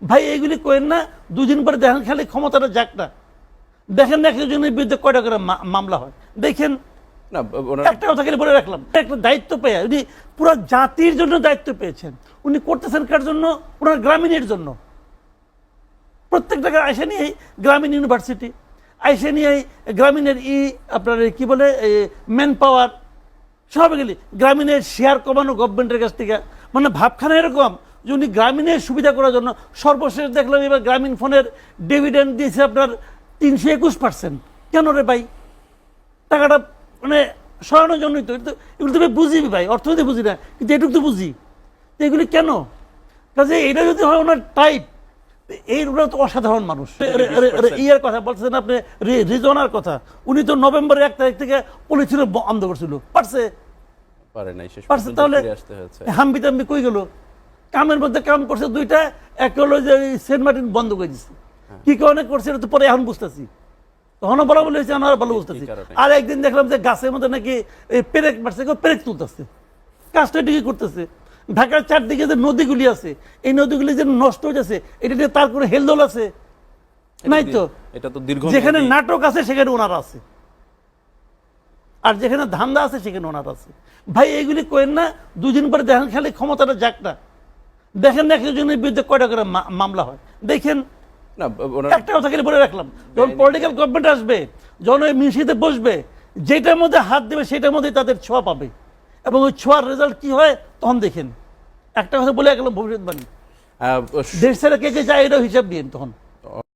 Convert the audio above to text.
ভাই এইগুলি করেন না, দুদিন পরে দেখেন খালি ক্ষমতাটা যাক না, দেখেন না একজনের বিরুদ্ধে কয়টা করে মামলা হয় দেখেন। না একটা কথা খালি বলে রাখলাম, একটা দায়িত্ব পেয়ে উনি পুরো জাতির জন্য দায়িত্ব পেয়েছেন। উনি করতেছেন কার জন্য? ওনার গ্রামীণের জন্য। প্রত্যেকটা আইসা নিয়ে গ্রামীণ ইউনিভার্সিটি, আইসা নিয়ে গ্রামীণের আপনার কি বলে ম্যান পাওয়ার সব গেলি গ্রামীণের শেয়ার কমানো গভর্নমেন্টের কাছ থেকে। মানে ভাবখানা এরকম যে উনি গ্রামীণের সুবিধা করার জন্য সর্বশেষ দেখলাম এবার গ্রামীণ ফোনের ডিভিডেন্ড দিয়েছে আপনার 321%। কেন রে ভাই? টাকাটা মানে সরানোর জন্যই তো। এগুলো তুমি বুঝিবি ভাই, অর্থনীতি বুঝি না, কিন্তু এটুকু তো বুঝি। তো এগুলি কেন? কাজে এটা যদি হয় ওনার টাইপ, এইগুলো তো অসাধারণ মানুষ। ইয়ের কথা বলছেন আপনি, রিজনার কথা। উনি তো নভেম্বরের 1 তারিখ থেকে পলিথিন বন্ধ করছিল, পারছে? পারছে। তাহলে হাম্বি টাম্বি কই গেল? কামের মধ্যে কাম করছে দুইটা, একটা হলো যে সেন্ট মার্টিন বন্ধ করে দিচ্ছে। কি কারণে করছে এটা তো পরে এখন বুঝতেছি, তখনও বলা বলে হয়েছে, আমরা ভালো বুঝতেছি। আর একদিন দেখলাম যে গাছের মধ্যে নাকি পেরেক মারছে, পেরেক তুলতেছে, কাজটা এটিকে করতেছে। ঢাকার চারদিকে যে নদীগুলি আছে, এই নদীগুলি যে নষ্ট হয়ে যাচ্ছে, এটা নিয়ে তার কোনো হেলদোল আছে নাই তো। যেখানে নাটক আছে সেখানে ওনারা আছে, আর যেখানে ধান্দা আছে সেখানে ওনারা আছে। ভাই এইগুলি করেন না, দুদিন পরে দেখেন খালি ক্ষমতাটা যাক না, দেখেন না একজনের বিরুদ্ধে কয়টা করে মামলা হয় দেখেন। একটা কথা খালি বলে রাখলাম, যখন পলিটিক্যাল গভর্নমেন্ট আসবে, যখন ওই মিশিতে বসবে, যেটার মধ্যে হাত দেবে সেটার মধ্যে তাদের ছোঁয়া পাবে, এবং ওই ছোঁয়ার রেজাল্ট কি হয় তখন দেখেন। একটা কথা বলে রাখলাম ভবিষ্যৎবাণী, দেশ ছেড়ে কে কে যায় এটাও হিসাব দিন তখন।